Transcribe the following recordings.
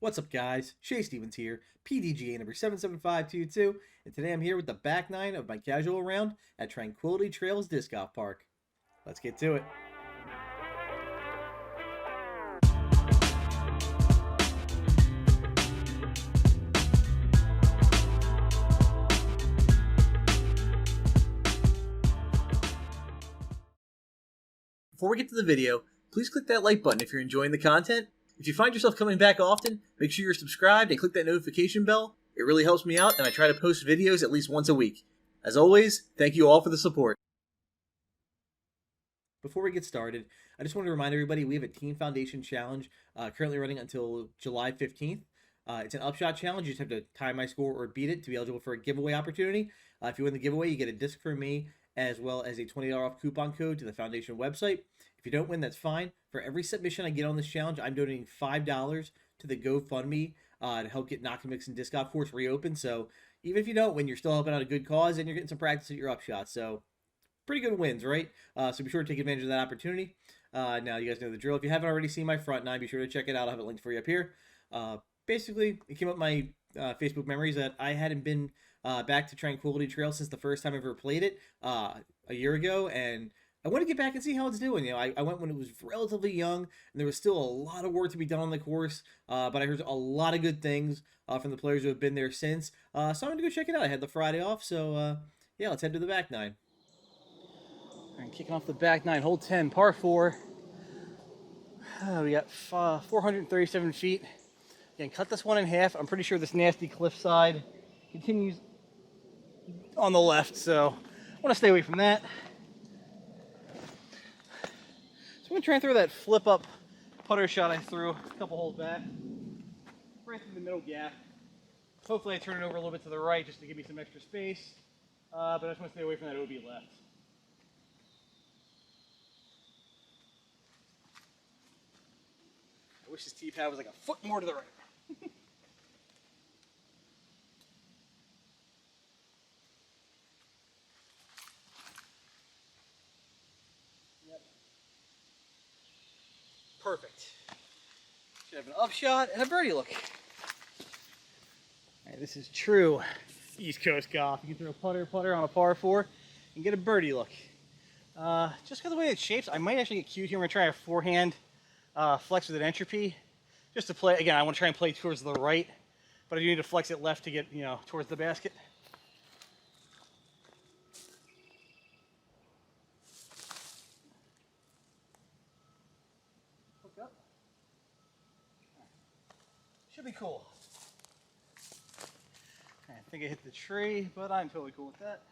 What's up, guys? Shay Stevens here, PDGA number 77522, and today I'm here with the back nine of my casual round at Tranquility Trails Disc Golf Park. Let's get to it. Before we get to the video, please click that like button if you're enjoying the content. If you find yourself coming back often, make sure you're subscribed and click that notification bell. It really helps me out, and I try to post videos at least once a week. As always, thank you all for the support. Before we get started, I just want to remind everybody we have a Team Foundation Challenge currently running until July 15th. It's an upshot challenge. You just have to tie my score or beat it to be eligible for a giveaway opportunity. If you win the giveaway, you get a disc from me as well as a $20 off coupon code to the Foundation website. If you don't win, that's fine. For every submission I get on this challenge, I'm donating $5 to the GoFundMe to help get Knock-and-Mix and Disc Golf Course reopened. So even if you don't win, you're still helping out a good cause and you're getting some practice at your upshot. So pretty good wins, right? So be sure to take advantage of that opportunity. Now you guys know the drill. If you haven't already seen my front nine, be sure to check it out. I'll have it linked for you up here. Basically, it came up my Facebook memories that I hadn't been back to Tranquility Trail since the first time I ever played it a year ago, and I want to get back and see how it's doing. I went when it was relatively young, and there was still a lot of work to be done on the course, but I heard a lot of good things from the players who have been there since. So I'm going to go check it out. I had the Friday off, so yeah, let's head to the back nine. All right, kicking off the back nine, hole 10, par 4. We got 437 feet. Again, cut this one in half. I'm pretty sure this nasty cliffside continues on the left, so I want to stay away from that. So I'm going to try and throw that flip up putter shot I threw a couple holes back, right through the middle gap. Hopefully I turn it over a little bit to the right just to give me some extra space, but I just want to stay away from that OB left. I wish this tee pad was like a foot more to the right. Yep. Perfect. Should have an upshot and a birdie look. All right, this is true East Coast golf. You can throw putter on a par 4 and get a birdie look. Just because of the way it shapes, I might actually get cute here. I'm going to try a forehand flex with an entropy. Just to play, again, I want to try and play towards the right, but I do need to flex it left to get, towards the basket. Hook up. Should be cool. I think I hit the tree, but I'm totally cool with that.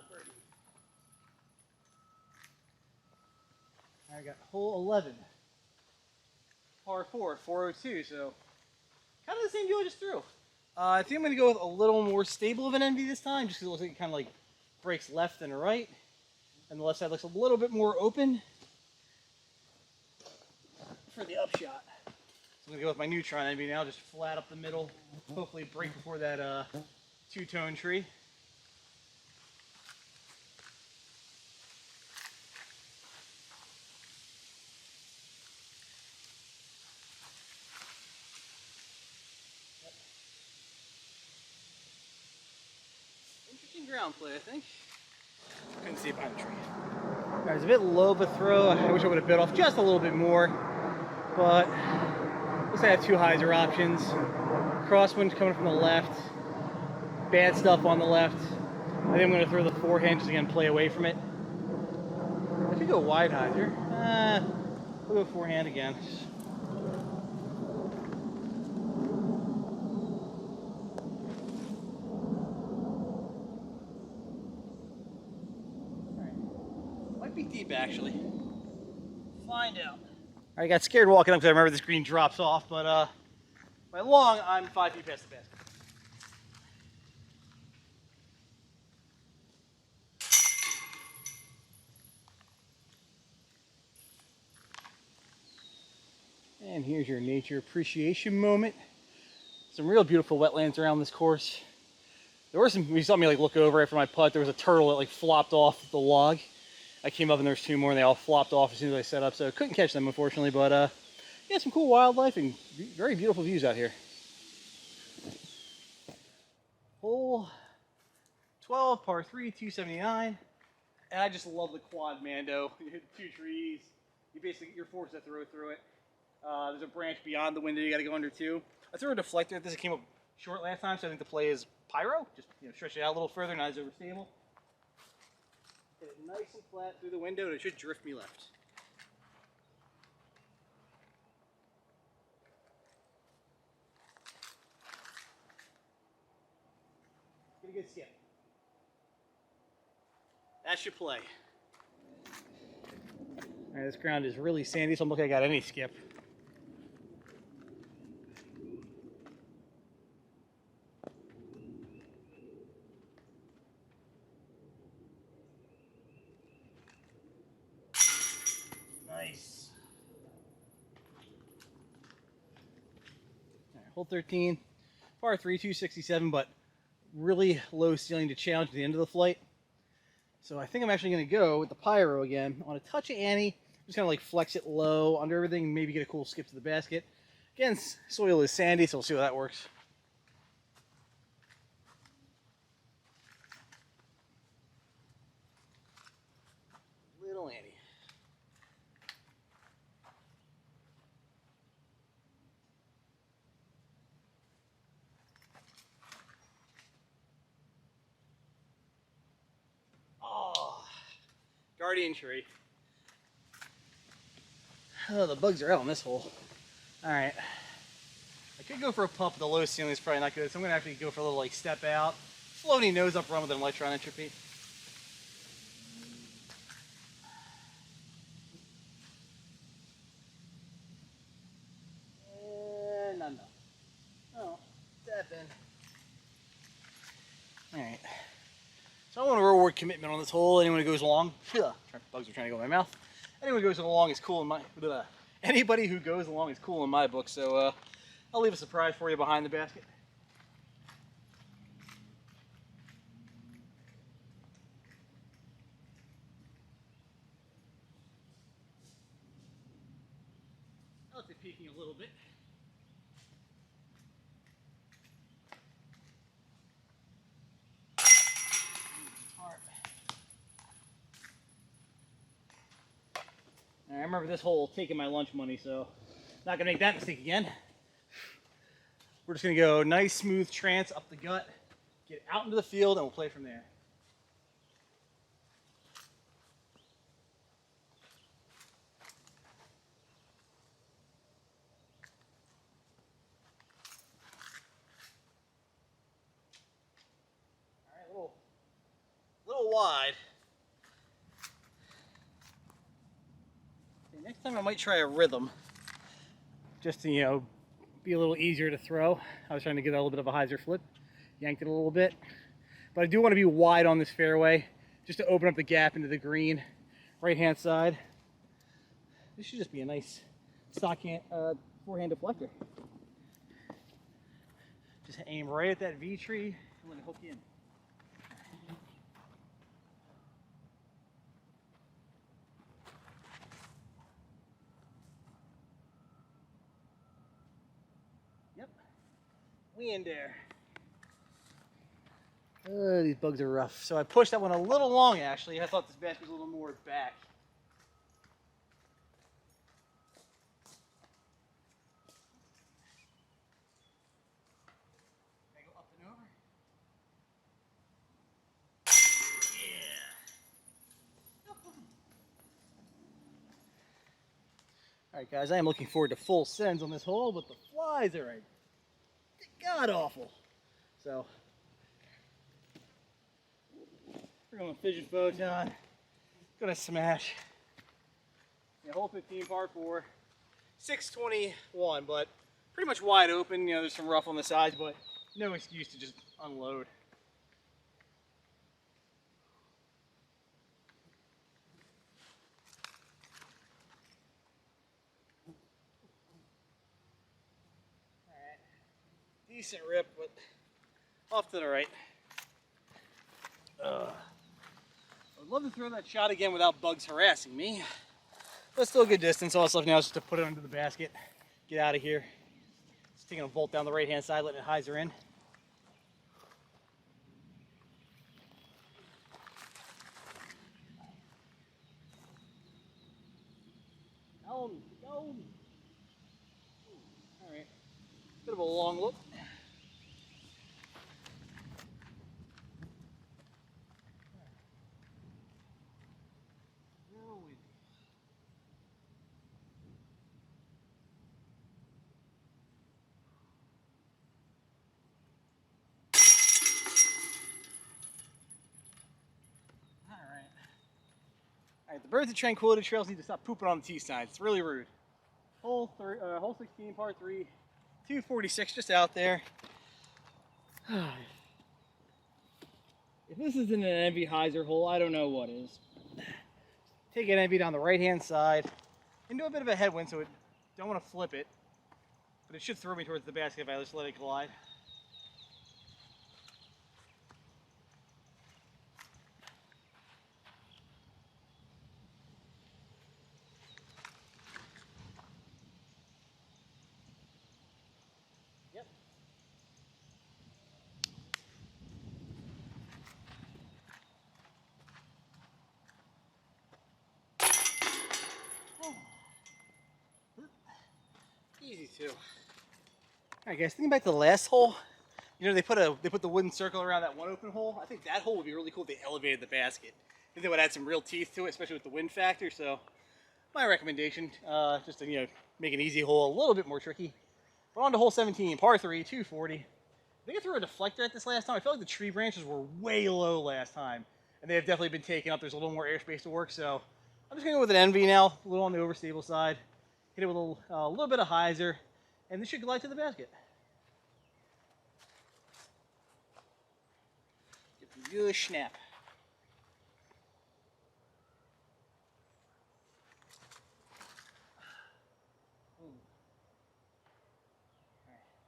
Birdie. I got hole 11, par 4, 402, so kind of the same deal I just threw. I think I'm going to go with a little more stable of an NV this time, just because it looks like it kind of like breaks left and right, and the left side looks a little bit more open for the upshot. So I'm going to go with my Neutron NV now, just flat up the middle, hopefully break before that two-tone tree. Interesting ground play, I think. Couldn't see it behind the tree. All right, it's a bit low of a throw. I wish I would have bit off just a little bit more, but looks like I have two hyzer options. Crosswind coming from the left, bad stuff on the left. I think I'm going to throw the forehand just again play away from it. I could go wide hyzer. We'll go forehand again. Be deep actually. Find out. I got scared walking up because I remember this green drops off, but by long, I'm 5 feet past the basket. And here's your nature appreciation moment. Some real beautiful wetlands around this course. There were some, you saw me like look over after my putt, there was a turtle that like flopped off the log. I came up and there was 2 more, and they all flopped off as soon as I set up, so couldn't catch them, unfortunately. But yeah, some cool wildlife and very beautiful views out here. Hole 12, par 3, 279. And I just love the quad Mando. You hit 2 trees. You're forced to throw through it. There's a branch beyond the window you got to go under too. I threw a deflector. This came up short last time, so I think the play is pyro. Just stretch it out a little further, not as overstable. Hit it nice and flat through the window, and it should drift me left. Get a good skip. That should play. All right, this ground is really sandy, so I'm looking like I got any skip. Nice. All right, hole 13, par 3, 267, but really low ceiling to challenge at the end of the flight. So I think I'm actually going to go with the pyro again. On a touch of Annie, just kind of like flex it low under everything, maybe get a cool skip to the basket. Again, soil is sandy, so we'll see how that works. Little Annie. Oh, guardian tree. Oh, the bugs are out on this hole. All right. I could go for a pump, but the low ceiling is probably not good, so I'm going to actually go for a little like step out. Floating nose up run with an electron entropy. And none. Oh, step in. All right. So I want to reward commitment on this hole. Anyone who goes along, bugs are trying to go in my mouth. Anyone who goes along is cool in my. Anybody who goes along is cool in my book. So I'll leave a surprise for you behind the basket. I'll let it peeking a little bit. I remember this hole taking my lunch money, so not gonna make that mistake again. We're just gonna go nice, smooth trance up the gut, get out into the field, and we'll play from there. All right, little wide. Okay, next time I might try a rhythm, just to be a little easier to throw. I was trying to get a little bit of a hyzer flip, yanked it a little bit, but I do want to be wide on this fairway, just to open up the gap into the green, right-hand side. This should just be a nice stock forehand deflector. Just aim right at that V tree and let it hook in. Yep, we in there. Oh, these bugs are rough. So I pushed that one a little long, actually. I thought this basket was a little more back. Can I go up and over? All right, guys, I am looking forward to full sends on this hole, but the flies are god awful. So we're going fission photon. Gonna smash. Yeah, hole 15, par 4, 621, but pretty much wide open. There's some rough on the sides, but no excuse to just unload. Decent rip, but off to the right. I'd love to throw that shot again without bugs harassing me. But still a good distance. All that's left now is just to put it under the basket, get out of here. Just taking a volt down the right-hand side, letting it hyzer in. Down, down. All right, bit of a long look. All right, the birds at Tranquility Trails need to stop pooping on the T signs. It's really rude. Hole 16, par 3, 246, just out there. If this isn't an envy hyzer hole, I don't know what is. Take an envy down the right-hand side into a bit of a headwind, so don't want to flip it, but it should throw me towards the basket if I just let it glide. Yep. Easy too. All right, guys. Thinking back to the last hole, you know they put the wooden circle around that one open hole. I think that hole would be really cool if they elevated the basket. I think they would add some real teeth to it, especially with the wind factor. So, my recommendation, just to make an easy hole a little bit more tricky. We're on to hole 17, par 3, 240. I think I threw a deflector at this last time. I feel like the tree branches were way low last time, and they have definitely been taken up. There's a little more airspace to work, so I'm just gonna go with an envy now, a little on the overstable side. Hit it with a little bit of hyzer, and this should glide to the basket. Get the good snap.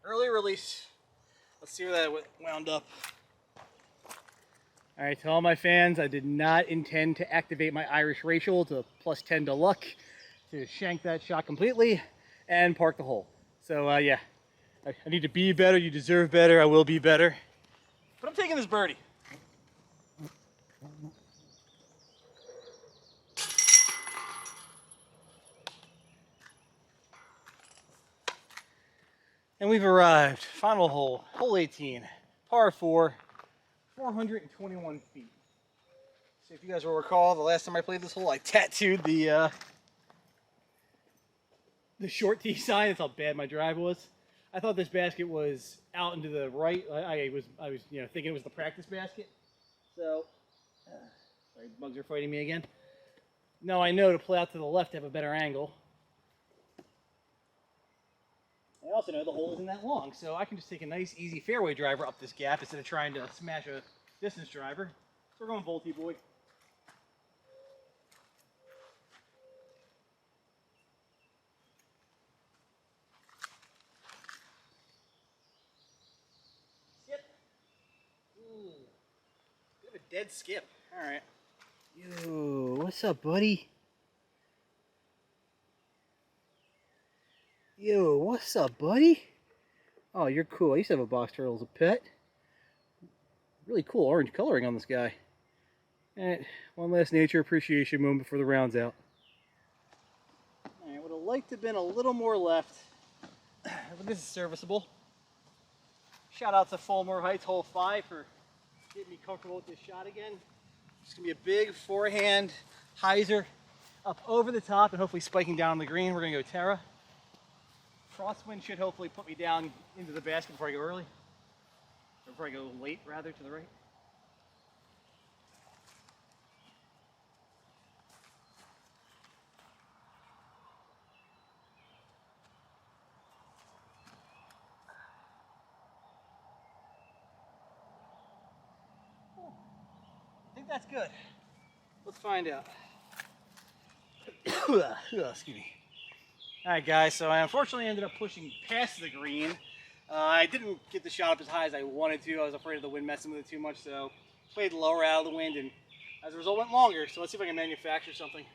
Early release. Let's see where that wound up. All right, to all my fans, I did not intend to activate my Irish racial to +10 to luck to shank that shot completely and park the hole. So yeah, I need to be better. You deserve better. I will be better. But I'm taking this birdie. And we've arrived. Final hole, hole 18, par 4, 421 feet. So if you guys will recall, the last time I played this hole, I tattooed the short tee sign. That's how bad my drive was. I thought this basket was out and to the right. I was thinking it was the practice basket. So, sorry, bugs are fighting me again. Now I know to play out to the left to have a better angle. I also know the hole isn't that long, so I can just take a nice, easy fairway driver up this gap instead of trying to smash a distance driver. So we're going Volty boy. Skip. Ooh. Bit of a dead skip. All right. Yo, what's up, buddy? Yo, what's up, buddy? Oh, you're cool. I used to have a box turtle as a pet. Really cool orange coloring on this guy. And one last nature appreciation moment before the round's out. I would have liked to have been a little more left, but this is serviceable. Shout out to Fulmore Heights hole 5 for getting me comfortable with this shot again. It's gonna be a big forehand hyzer up over the top and hopefully spiking down on the green. We're gonna go Terra. Crosswind should hopefully put me down into the basket before I go early. Or before I go late, rather, to the right. I think that's good. Let's find out. Excuse me. All right, guys, so I unfortunately ended up pushing past the green. I didn't get the shot up as high as I wanted to. I was afraid of the wind messing with it too much, so played lower out of the wind, and As a result, went longer. So let's see if I can manufacture something.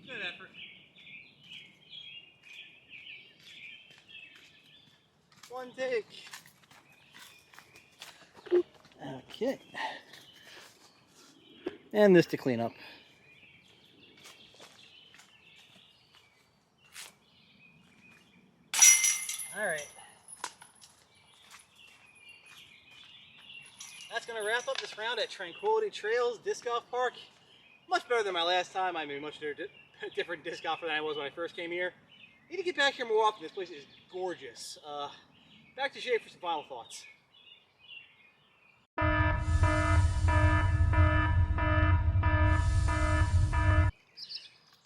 Good effort. One take. Okay. And this to clean up. All right. That's going to wrap up this round at Tranquility Trails Disc Golf Park. Much better than my last time. I'm a much different disc golfer than I was when I first came here. Need to get back here more often. This place is gorgeous. Back to Shay for some final thoughts.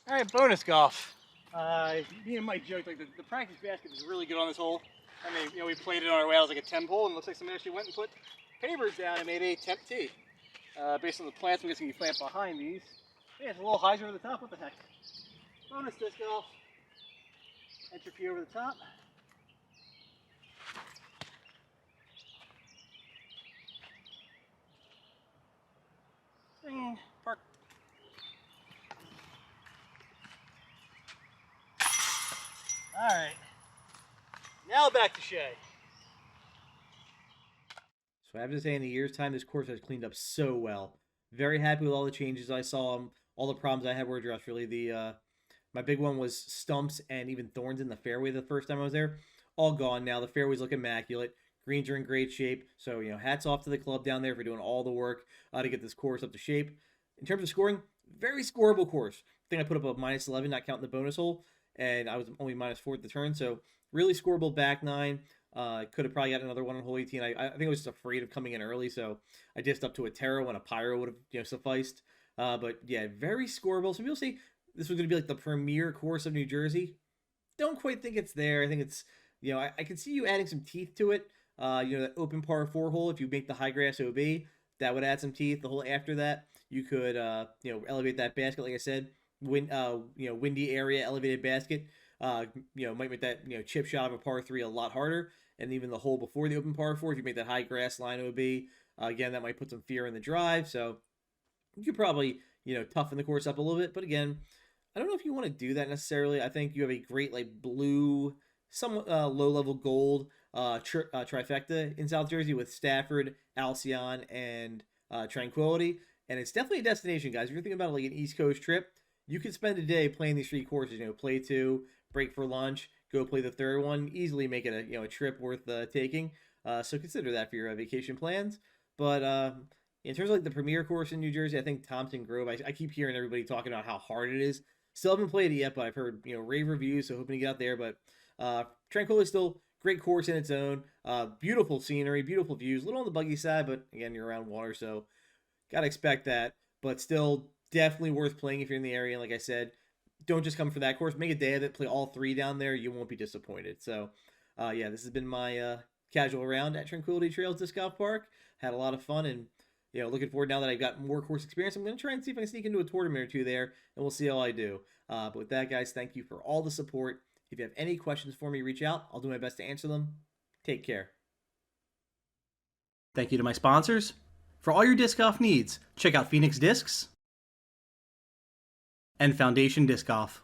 All right, bonus golf. Me and Mike joked like the practice basket is really good on this hole. I mean, we played it on our way out as like a 10 hole, and it looks like somebody actually went and put pavers down and made a temp tee. Based on the plants, I'm guessing you plant behind these. Yeah, it's a little hyzer over the top. What the heck? Bonus disc golf. Entropy over the top. Swing, park. All right. Now back to Shay. So I have to say, in a year's time, this course has cleaned up so well. Very happy with all the changes I saw. All the problems I had were addressed. Really, my big one was stumps and even thorns in the fairway the first time I was there. All gone now. The fairways look immaculate. Greens are in great shape. So, hats off to the club down there for doing all the work to get this course up to shape. In terms of scoring, very scoreable course. I think I put up a -11, not counting the bonus hole, and I was only -4 at the turn. So, really scoreable back nine. Could have probably got another one on hole 18. I think I was just afraid of coming in early, so I dissed up to a Terra when a Pyro would have sufficed. But yeah, very scoreable. So people say this was going to be like the premier course of New Jersey. Don't quite think it's there. I think it's I can see you adding some teeth to it. That open par 4 hole, if you make the high grass OB, that would add some teeth. The hole after that, you could elevate that basket, like I said, windy area elevated basket. Might make that chip shot of a par 3 a lot harder. And even the hole before the open par 4, if you make that high grass line OB, again, that might put some fear in the drive. So you could probably toughen the course up a little bit. But again, I don't know if you want to do that necessarily. I think you have a great like blue, somewhat low level gold trifecta in South Jersey with Stafford, Alcyon, and Tranquility. And it's definitely a destination, guys. If you're thinking about like an East Coast trip, you could spend a day playing these 3 courses. Play 2, break for lunch, go play the 3rd one. Easily make it a trip worth taking. So consider that for your vacation plans. But in terms of like the premier course in New Jersey, I think Thompson Grove. I keep hearing everybody talking about how hard it is. Still haven't played it yet, but I've heard rave reviews. So hoping to get out there. But Tranquility is still great course in its own. Beautiful scenery, beautiful views. A little on the buggy side, but again, you're around water, so gotta expect that. But still, definitely worth playing if you're in the area. Like I said, don't just come for that course. Make a day of it. Play all 3 down there. You won't be disappointed. So, yeah, this has been my casual round at Tranquility Trails Disc Golf Park. Had a lot of fun, and looking forward now that I've got more course experience. I'm going to try and see if I can sneak into a tournament or 2 there, and we'll see how I do. But with that, guys, thank you for all the support. If you have any questions for me, reach out. I'll do my best to answer them. Take care. Thank you to my sponsors. For all your disc golf needs, check out Phoenix Discs and Foundation Disc Golf.